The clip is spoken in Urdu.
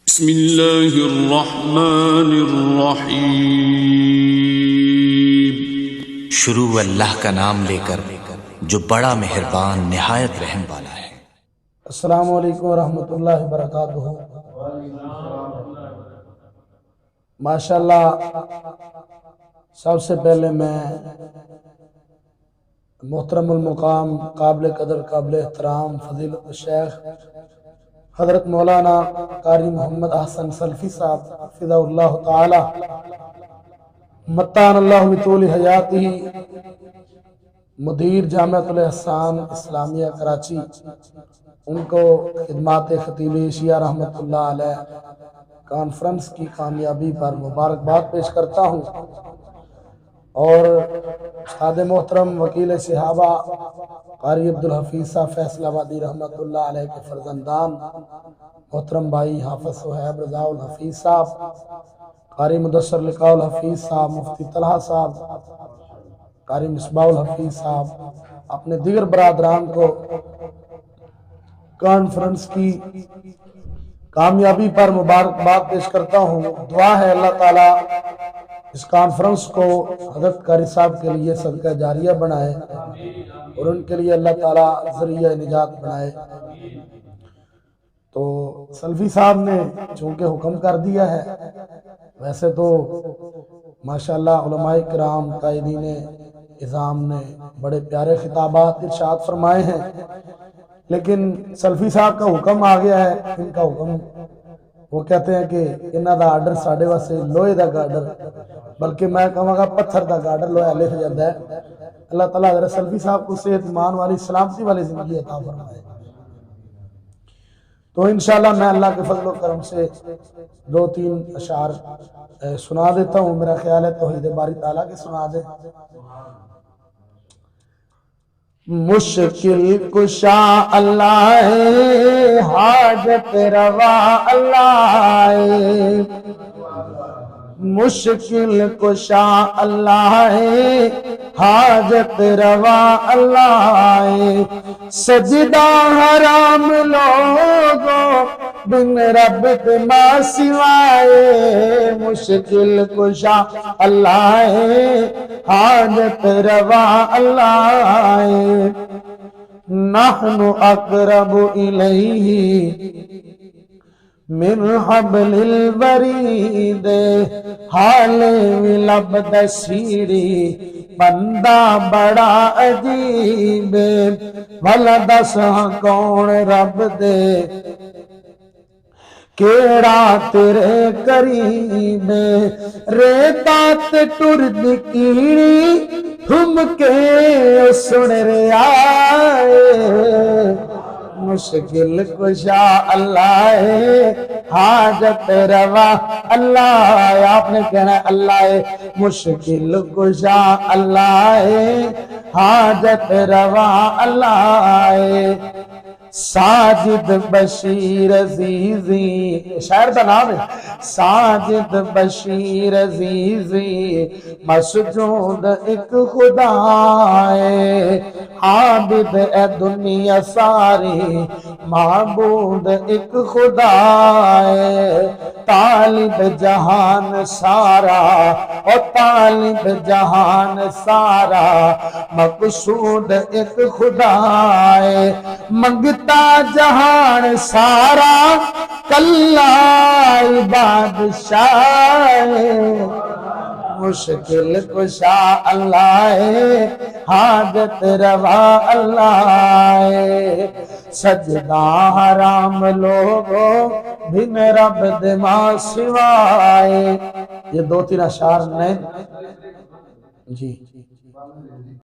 بسم اللہ الرحمن الرحیم۔ شروع اللہ کا نام لے کر جو بڑا مہربان نہایت رحم والا ہے۔ السلام علیکم ورحمۃ اللہ وبرکاتہ۔ ماشاءاللہ، سب سے پہلے میں محترم المقام قابل قدر قابل احترام فضیلت الشیخ حضرت مولانا قاری محمد احسن سلفی صاحب حفظہ اللہ تعالی متان اللہ بطول حیاتہ، مدیر جامعۃ الاحسان اسلامیہ کراچی، ان کو خدمات خطیب ایشیا رحمۃ اللہ علیہ کانفرنس کی کامیابی پر مبارکباد پیش کرتا ہوں، اور استاد محترم وکیل صحابہ قاری عبدالحفیظ صاحب فیصل آبادی رحمۃ اللہ علیہ کے فرزندان محترم بھائی حافظ صہیب رضا الحفیظ صاحب، قاری مدثر لقاء الحفیظ صاحب، مفتی طلحہ صاحب، قاری مصباح الحفیظ صاحب، اپنے دیگر برادران کو کانفرنس کی کامیابی پر مبارکباد پیش کرتا ہوں۔ دعا ہے اللہ تعالیٰ اس کانفرنس کو حضرت قاری صاحب کے لیے صدقہ جاریہ بنائے اور ان کے لیے اللہ تعالیٰ ذریعہ نجات بنائے۔ تو سلفی صاحب نے چونکہ حکم کر دیا ہے، ویسے تو ماشاءاللہ علماء کرام قائدین اعظام نے بڑے پیارے خطابات ارشاد فرمائے ہیں، لیکن سلفی صاحب کا حکم آ گیا ہے۔ ان کا حکم، وہ کہتے ہیں کہ انہاں دا آرڈر ساڑھے واسے لوہے دا گارڈر، بلکہ میں کہوں گا پتھر دا گارڈر لوہا لکھ جاتا ہے۔ اللہ تعالیٰ حضرت سلفی صاحب کو صحت ایمان والی سلامتی والی زندگی عطا فرمائے۔ تو انشاءاللہ میں اللہ کے فضل و کرم سے دو تین اشعار سنا دیتا ہوں، میرا خیال ہے توحید باری تعالیٰ کے سنا دے۔ مشکل کشا اللہ ہے، حاجت روا اللہ ہے، مشکل کشا اللہ ہے، حاجت روا اللہ ہے، سجدہ حرام لوگوں بن رب ما سوائے، مشکل کشا اللہ ہے، حاجت روا اللہ ہے، نحن اقرب الیہ من حبل الورید، حال لب دسیری بندہ بڑا عجیب، بھلا دس کون رب دے کیڑا تیرے قریب، ریتا تے ٹرد کیڑی تھم کے سن رہے آئے، مشکل کشا اللہ ہے، حاجت روا اللہ ہے۔ آپ نے کہنا ہے اللہ ہے، مشکل کشا اللہ ہے، حاجت روا اللہ ہے، ساجد بشیر عزیزی، شاعر دا نام ہے، ساجد بشیر عزیزی، مسجود ایک خدا ہے، عابد اے دنیا ساری، معبود ایک خدا ہے، طالب جہان سارا اور طالب جہان سارا، مقصود ایک خدا ہے، منگتا جہان سارا کلا بادشاہ، مشکل کشا اللہ ہے، حاجت روا اللہ ہے، سجدہ حرام لوگوں بن رب دما سوائے۔ یہ دو تین اشعار نئے جی